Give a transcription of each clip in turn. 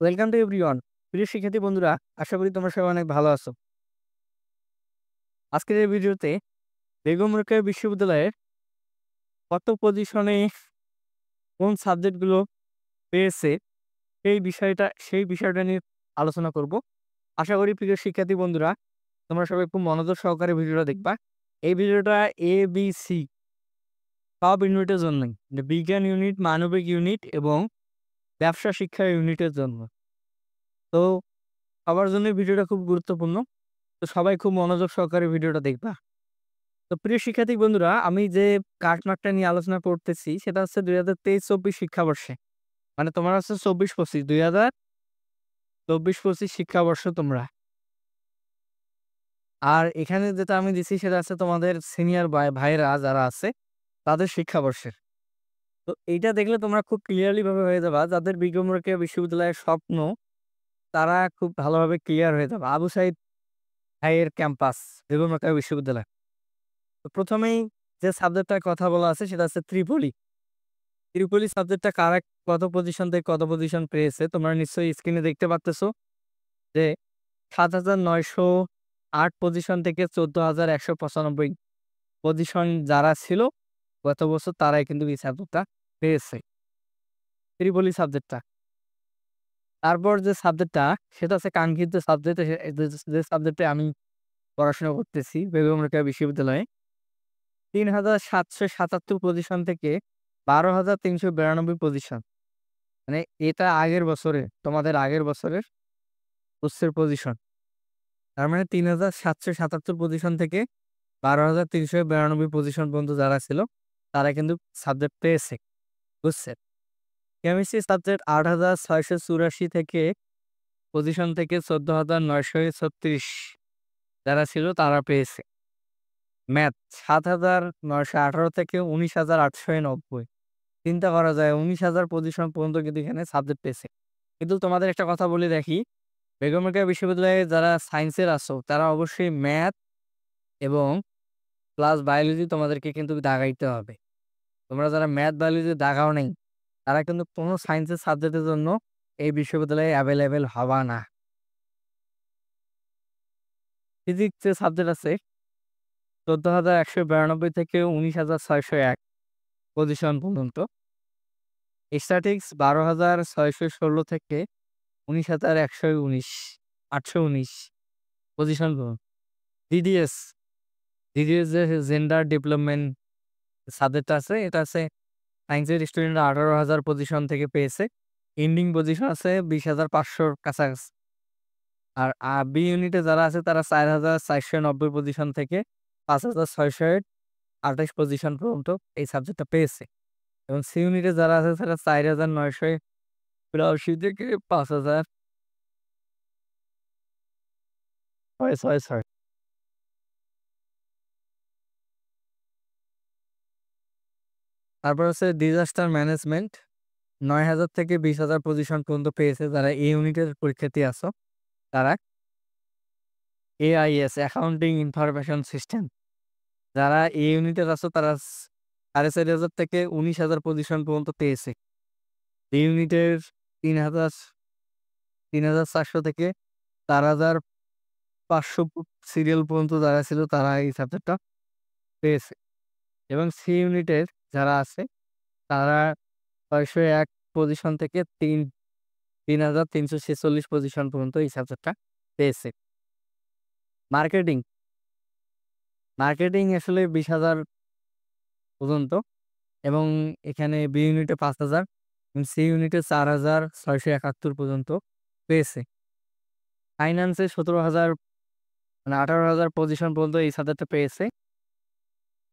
Welcome to everyone. প্রিয় শিক্ষার্থী বন্ধুরা, আশা করি তোমরা সবাই অনেক ভালো আছো। আজকের এই ভিডিওতে বেগম রোকেয়া বিশ্ববিদ্যালয়ের কত পজিশনে কোন সাবজেক্টগুলো পেয়েছে সেই বিষয়টা নিয়ে আলোচনা করব। আশা করি প্রিয় শিক্ষার্থী বন্ধুরা তোমরা সবাই খুব মনোযোগ সহকারে ভিডিওটা দেখবা। এই ভিডিওটা ABC সব ইউনিটের জন্যই, মানে বিজ্ঞান ইউনিট, মানবিক ইউনিট এবং ব্যবসা শিক্ষা ইউনিটের জন্য। তো সবার জন্য ভিডিওটা খুব গুরুত্বপূর্ণ। তো সবাই খুব মনোযোগ সহকারে ভিডিওটা দেখবা। তো প্রিয় শিক্ষার্থী বন্ধুরা, আমি যে কাটমার্কটা নিয়ে আলোচনা করতেছি সেটা হচ্ছে 2023-24 শিক্ষাবর্ষে, মানে তোমার হচ্ছে 24-25, 2024-25 শিক্ষাবর্ষ তোমরা। আর এখানে যেটা আমি দিছি সেটা হচ্ছে তোমাদের সিনিয়র ভাইরা যারা আছে তাদের শিক্ষাবর্ষের। তো এইটা দেখলে তোমরা খুব ক্লিয়ারলি ভাবে হয়ে যাবা, যাদের বেগম রোকেয়া বিশ্ববিদ্যালয়ের স্বপ্ন তারা খুব ভালোভাবে ক্লিয়ার হয়ে যাবে। আবু সাইদ ভাইয়ের ক্যাম্পাস বেগম রোকেয়া বিশ্ববিদ্যালয়। তো প্রথমেই যে সাবজেক্টটার কথা বলা আছে সেটা হচ্ছে ত্রিপলি। ত্রিপলি সাবজেক্টটা কারা কত পজিশন থেকে কত পজিশন পেয়েছে তোমরা নিশ্চয়ই স্ক্রিনে দেখতে পাচ্তেছো যে ৭,৯০৮ পজিশন থেকে ১৪,১৯৫ পজিশন যারা ছিল গত বছর তারাই কিন্তু এই সাবজেক্টটা পেয়েছে, ত্রিপলি সাবজেক্টটা। তারপর যে সাবজেক্টটা সেটা হচ্ছে কাঙ্ক্ষিত সাবজেক্ট, যে সাবজেক্টে আমি পড়াশোনা করতেছি বেগম রোকেয়া বিশ্ববিদ্যালয়ে, ৩,৭৭৭ পজিশন থেকে ১২,৩৯২ পজিশন। মানে এটা আগের বছরে, তোমাদের আগের বছরের কোর্সের পজিশন। তার মানে ৩,৭৭৭ পজিশন থেকে ১২,৩৯২ পজিশন পর্যন্ত যারা ছিল তারা কিন্তু সাবজেক্ট পেয়েছে। বুঝছেন? কেমিস্ট্রি সাবজেক্ট ৮,৬৮৪ থেকে পজিশন থেকে ১৪,৯৩৬ যারা ছিল তারা পেয়েছে। ম্যাথ ৭,৯১৮ থেকে ১৯,৮৯০। চিন্তা করা যায় ১৯,০০০ পজিশন পর্যন্ত কিন্তু এখানে সাবজেক্ট পেয়েছে। কিন্তু তোমাদের একটা কথা বলে রাখি, বেগম রোকেয়া বিশ্ববিদ্যালয়ে যারা সায়েন্সের আছো তারা অবশ্যই ম্যাথ এবং প্লাস বায়োলজি তোমাদেরকে কিন্তু দাগাইতে হবে। তোমরা যারা ম্যাথ বায়োলজি দাগাও নাই তারা কিন্তু কোনো সায়েন্সের সাবজেক্টের জন্য এই বিশ্ববিদ্যালয়ে অ্যাভেলেবেল হবা না। ফিজিক্স যে সাবজেক্ট আছে ১৪,১৯২ থেকে ১৯,৬০১ পজিশন পর্যন্ত। স্ট্যাটিক্স ১২,৬১৬ থেকে ১৯,১১৯ ৮১৯ পজিশন পর্যন্ত। ডিডিএস, ডিডিএস যে জেন্ডার ডেভেলপমেন্ট সাবজেক্ট আছে এটা আছে সায়েন্সের স্টুডেন্টরা ১৮,০০০ পজিশন থেকে পেয়েছে। এন্ডিং পজিশন আছে ২০,৫০০ কাছাকাছি। আর বি ইউনিটে যারা আছে তারা ৪,৪৯০ পজিশন থেকে ৫,৬২৮ পজিশন পর্যন্ত এই সাবজেক্টটা পেয়েছে। এবং সি ইউনিটে যারা আছে তারা ৪,৯৮২ থেকে ৫,৬৬৬। তারপর হচ্ছে ডিজাস্টার ম্যানেজমেন্ট ৯,০০০ থেকে ২০,০০০ পজিশন পর্যন্ত পেয়েছে যারা এই ইউনিটের পরীক্ষার্থী আছো তারা। এআইএস অ্যাকাউন্টিং ইনফরমেশন সিস্টেম যারা এই ইউনিটের আছো তারা ৪,৫০০ থেকে ১৯,০০০ পজিশন পর্যন্ত পেয়েছে। এই ইউনিটের ৩,০০০ ৩,৪০০ থেকে ৪,৫০০ সিরিয়াল পর্যন্ত যারা ছিল তারা এই সাবজেক্টটা পেয়েছে। এবং সি ইউনিটের যারা আছে তারা ৬০১ পজিশন থেকে ৩,৩৪৬ পজিশন পর্যন্ত এই সাবজেক্টটা পেয়েছে। মার্কেটিং, মার্কেটিং আসলে ২০,০০০ পর্যন্ত এবং এখানে বি ইউনিটে ৫,০০০ এবং সি ইউনিটে ৪,৬৭১ পর্যন্ত পেয়েছে। ফাইন্যান্সে ১৭,০০০ মানে ১৮,০০০ পজিশন পর্যন্ত এই সাবজেক্টটা পেয়েছে।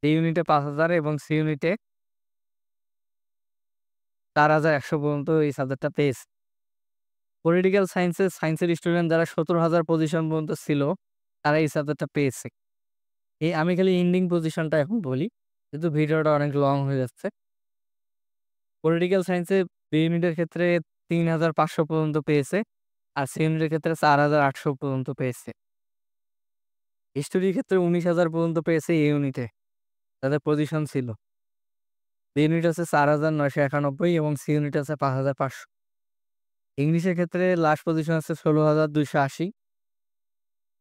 ডি ইউনিটে ৫,০০০ এবং সি ইউনিটে ৪,১০০ পর্যন্ত এই সাবজেক্টটা পেয়েছে। পলিটিক্যাল সায়েন্সের স্টুডেন্ট যারা ১৭,০০০ পজিশন পর্যন্ত ছিল তারা এই সাবজেক্টটা পেয়েছে। আমি খালি এন্ডিং পজিশনটা এখন বলি, কিন্তু ভিডিওটা অনেক লং হয়ে যাচ্ছে। পলিটিক্যাল সায়েন্সে বি ইউনিটের ক্ষেত্রে ৩,৫০০ পর্যন্ত পেয়েছে আর সি ইউনিটের ক্ষেত্রে ৪,৮০০ পর্যন্ত পেয়েছে। হিস্টোরির ক্ষেত্রে ১৯,০০০ পর্যন্ত পেয়েছে এ ইউনিটে তাদের পজিশন ছিল। বি ইউনিট আছে ৪,৯৯১ এবং সি ইউনিট আছে ৫,৫০০। ইংলিশের ক্ষেত্রে লাস্ট পজিশন আছে ১৬,২৮০।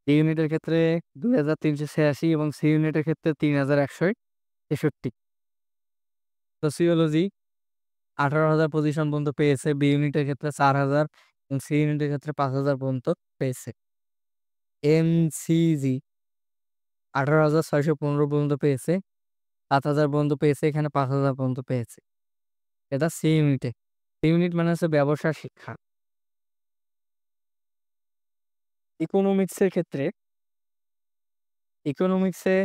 ডি ইউনিটের ক্ষেত্রে ২,৩৮৬ এবং সি ইউনিটের ক্ষেত্রে ৩,১৬৩। সোসিওলজি ১৮,০০০ পজিশন পর্যন্ত পেয়েছে, বি ইউনিটের ক্ষেত্রে ৪,০০০ এবং সি ইউনিটের ক্ষেত্রে ৫,০০০ পর্যন্ত পেয়েছে। এমসিজি ১৮,৬১৫ পর্যন্ত পেয়েছে, ৭,০০০ পর্যন্ত পেয়েছে, এখানে ৫,০০০ পর্যন্ত পেয়েছে। এটা সি ইউনিটে। সি ইউনিট মানে হচ্ছে ব্যবসা শিক্ষা। ইকোনমিক্সের ক্ষেত্রে ইকোনমিক্সে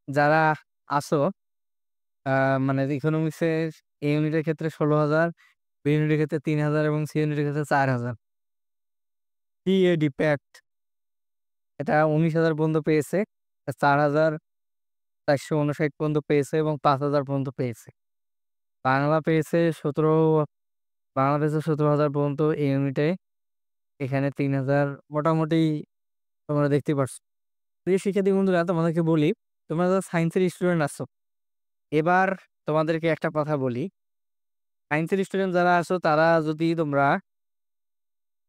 যারা আছো, মানে ইকোনমিক্সের এ ইউনিটের ক্ষেত্রে ১৬,০০০, বি ইউনিটের ক্ষেত্রে ৩,০০০ এবং সি ইউনিটের ক্ষেত্রে ৪,০০০। ডিপ্যাক্ট এটা ১৯,০০০ পর্যন্ত পেয়েছে, ৪,৪৫৯ পর্যন্ত পেয়েছে এবং ৫,০০০ পর্যন্ত পেয়েছে। বাংলা পেয়েছে ১৭,০০০ পর্যন্ত এই ইউনিটে, এখানে ৩,০০০ মোটামুটি তোমরা দেখতে পারছো। প্রিয় শিক্ষার্থী বন্ধুরা, তোমাদেরকে বলি, তোমরা যারা সায়েন্সের স্টুডেন্ট আছো, এবার তোমাদেরকে একটা কথা বলি, সায়েন্সের স্টুডেন্ট যারা আছো তারা যদি তোমরা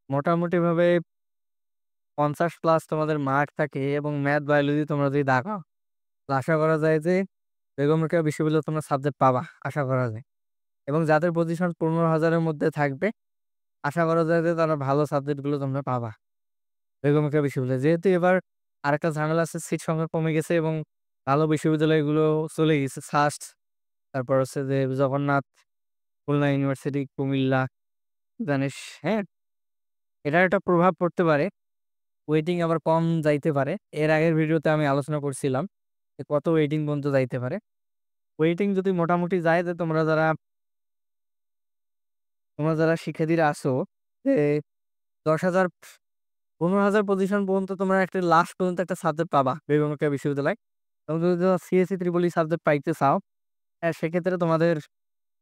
মোটামুটিভাবে ৫০+ তোমাদের মার্ক থাকে এবং ম্যাথ বায়োলজি তোমরা যদি দাগাও, আশা করা যায় যে বেগম রোকেয়া বিশ্ববিদ্যালয়ে তোমরা সাবজেক্ট পাবা, আশা করা যায়। এবং যাদের পজিশন ১৫,০০০-এর মধ্যে থাকবে, আশা করা যায় যে তারা ভালো সাবজেক্টগুলো তোমরা পাবা বেগম রোকেয়া বিশ্ববিদ্যালয়ে। যেহেতু এবার আরেকটা ঝামেলা আছে, সিট সংখ্যা কমে গেছে এবং ভালো বিশ্ববিদ্যালয়গুলো চলে গেছে। সাস্ট, তারপর হচ্ছে যে জগন্নাথ, খুলনা ইউনিভার্সিটি, কুমিল্লা, জানিস, হ্যাঁ, এটার একটা প্রভাব পড়তে পারে। ওয়েটিং আবার কম যাইতে পারে। এর আগের ভিডিওতে আমি আলোচনা করছিলাম যে কত ওয়েটিং পর্যন্ত যাইতে পারে। ওয়েটিং যদি মোটামুটি যায়, যে তোমরা যারা শিক্ষার্থীরা আছো, যে ১০,০০০ ১৫,০০০ পজিশন পর্যন্ত তোমরা একটা লাস্ট পর্যন্ত একটা সাবজেক্ট পাবা বেগম রোকেয়া বিশ্ববিদ্যালয়। এবং যদি তোমরা সিএসসি ত্রিপলি সাবজেক্ট পাইতে চাও, সেক্ষেত্রে তোমাদের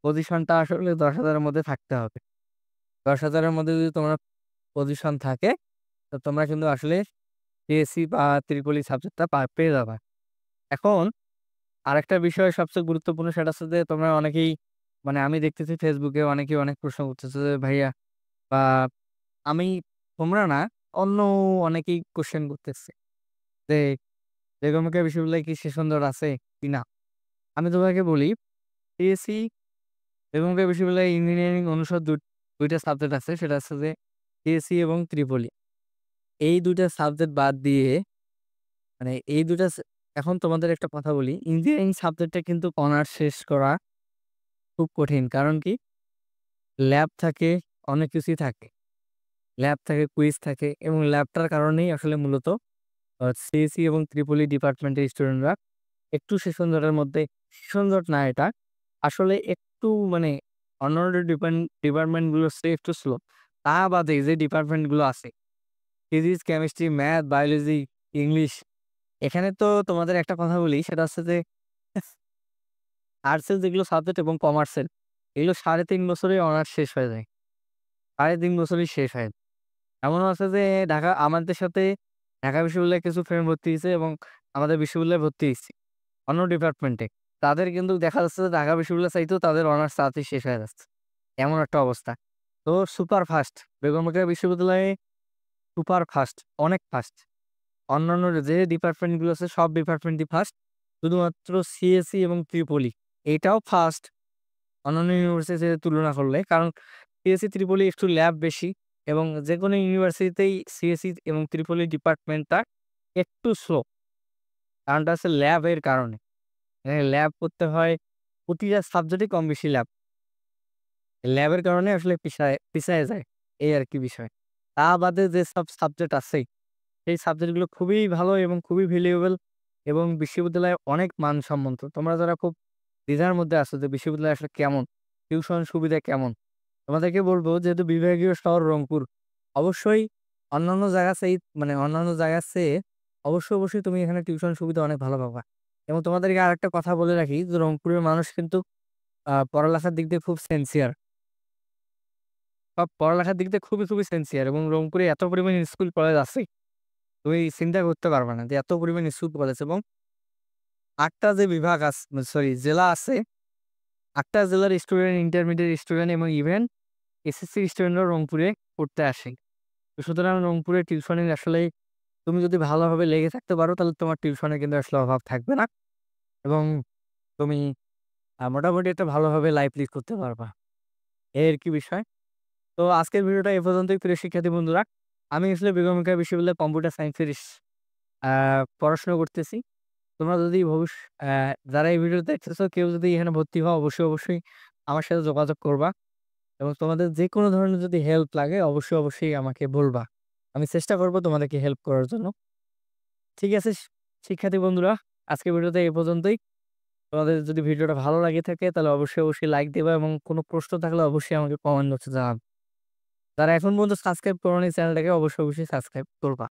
পজিশনটা আসলে ১০,০০০-এর মধ্যে থাকতে হবে। ১০,০০০-এর মধ্যে যদি তোমার পজিশন থাকে, তো তোমরা কিন্তু আসলে সিএসসি বা ত্রিপলি সাবজেক্টটা পেয়ে যাবা। এখন আরেকটা বিষয় সবচেয়ে গুরুত্বপূর্ণ, সেটা হচ্ছে যে তোমরা অনেকেই, মানে আমি দেখতেছি ফেসবুকে অনেকেই অনেক প্রশ্ন করতেছে যে ভাইয়া, বা আমি, তোমরা না, অন্য অনেকেই কোশ্চেন করতেছে যে বেগম রোকেয়া বিশ্ববিদ্যালয়ে কি সেশনজট আছে কিনা। আমি তোমাকে বলি, সিএসসি বেগম রোকেয়া বিশ্ববিদ্যালয়ে ইঞ্জিনিয়ারিং অনুষদ দুইটা সাবজেক্ট আছে, সেটা হচ্ছে যে সিএসসি এবং ত্রিপলি। এই দুইটা সাবজেক্ট বাদ দিয়ে, মানে এই দুইটা এখন তোমাদের একটা কথা বলি, ইঞ্জিনিয়ারিং সাবজেক্টটা কিন্তু অনার্স শেষ করা খুব কঠিন। কারণ কি, ল্যাব থাকে, অনেক কিছুই থাকে, ল্যাব থাকে, কুইজ থাকে, এবং ল্যাবটার কারণেই আসলে মূলত সিএসসি এবং ত্রিপলি ডিপার্টমেন্টের স্টুডেন্টরা একটু সেশনজটের মধ্যে, সেশনজট না এটা, আসলে একটু মানে অন্যান্য ডিপার্টমেন্টগুলো একটু স্লো। তা বাদে যে ডিপার্টমেন্টগুলো আছে, physics, chemistry, math, biology, English, এখানে তো তোমাদের একটা কথা বলি, সেটা হচ্ছে যে আর্টসের যেগুলো সাবজেক্ট এবং কমার্সের, এগুলো ৩.৫ বছরে অনার্স শেষ হয়ে যায়। ৩.৫ বছরই শেষ হয়। এমনও আছে যে আমাদের সাথে ঢাকা বিশ্ববিদ্যালয়ে কিছু ফ্রেন্ড ভর্তি হয়েছে এবং আমাদের বিশ্ববিদ্যালয়ে ভর্তি হয়েছে অন্য ডিপার্টমেন্টে। তাদের কিন্তু দেখা যাচ্ছে যে ঢাকা বিশ্ববিদ্যালয় চাইতেও তাদের অনার্স তাড়াতাড়ি শেষ হয়ে যাচ্ছে। এমন একটা অবস্থা। তো সুপার ফাস্ট বেগম রোকেয়া বিশ্ববিদ্যালয়ে, সুপার ফাস্ট, অনেক ফাস্ট। অন্যান্য যে ডিপার্টমেন্টগুলো আছে সব ডিপার্টমেন্টই ফাস্ট। শুধুমাত্র সিএসসি এবং ত্রিপলি এইটাও ফাস্ট অন্যান্য ইউনিভার্সিটির তুলনা করলে। কারণ সিএসসি ত্রিপলি একটু ল্যাব বেশি, এবং যেকোনো ইউনিভার্সিটিতেই সিএসসি এবং ত্রিপলি ডিপার্টমেন্টটা একটু স্লো। কারণটা হচ্ছে ল্যাবের কারণে। ল্যাব করতে হয়, প্রতিটা সাবজেক্টই কম বেশি ল্যাব। ল্যাবের কারণে আসলে পিছায় যায়, এই আর কি বিষয়। তা বাদে যে সব সাবজেক্ট আছে, সেই সাবজেক্টগুলো খুবই ভালো এবং খুবই ভ্যালুয়েবল, এবং বিশ্ববিদ্যালয়ে অনেক মানসম্মত। তোমরা যারা খুব দ্বিধার মধ্যে আছো যে বিশ্ববিদ্যালয় আসলে কেমন, টিউশন সুবিধা কেমন, তোমাদেরকে বলবো, যেহেতু বিভাগীয় শহর রংপুর, অবশ্যই অন্যান্য অন্যান্য জায়গার চেয়ে অবশ্যই তুমি এখানে টিউশন সুবিধা অনেক ভালো পাবা। এবং তোমাদেরকে আরেকটা কথা বলে রাখি, যে রংপুরের মানুষ কিন্তু পড়ালেখার দিক দিয়ে খুব সিনসিয়ার। পড়ালেখার দিক দিয়ে খুবই সিনসিয়ার, এবং রংপুরে এত পরিমাণ স্কুল কলেজ আছে, তুমি চিন্তা করতে পারবে না যে এত পরিমাণ স্কুল কলেজ। এবং ৮টা যে বিভাগ আছে, জেলা আছে, ৮টা জেলার স্টুডেন্ট, ইন্টারমিডিয়েট স্টুডেন্ট এবং ইভেন এসএসসি স্টুডেন্টরা রংপুরে পড়তে আসে। তো সুতরাং রংপুরে টিউশনের আসলে তুমি যদি ভালোভাবে লেগে থাকতে পারো তাহলে তোমার টিউশনে কিন্তু আসলে অভাব থাকবে না এবং তুমি মোটামুটি একটা ভালোভাবে লাইফ লিড করতে পারবা। এই আরকি বিষয়। তো আজকের ভিডিওটা এ পর্যন্তই প্রিয় শিক্ষার্থী বন্ধুরা। আমি আসলে বেগম রোকেয়া বিশ্ববিদ্যালয়ে কম্পিউটার সায়েন্সের আ পড়াশোনা করতেছি। তোমরা যদি যারা এই ভিডিও দেখতেছো কেউ যদি এখানে ভর্তি হও অবশ্যই আমার সাথে যোগাযোগ করবা এবং তোমাদের যেকোনো ধরনের যদি হেল্প লাগে অবশ্যই আমাকে বলবা। আমি চেষ্টা করব তোমাদেরকে হেল্প করার জন্য। ঠিক আছে শিক্ষার্থী বন্ধুরা, আজকের ভিডিওটা এই পর্যন্তই। তোমাদের যদি ভিডিওটা ভালো লাগে থাকে তাহলে অবশ্যই লাইক দিবা এবং কোনো প্রশ্ন থাকলে অবশ্যই আমাকে কমেন্ট বক্সে জানাবে। যারা এখন পর্যন্ত সাবস্ক্রাইব করোনি চ্যানেলটাকে অবশ্যই সাবস্ক্রাইব করবা।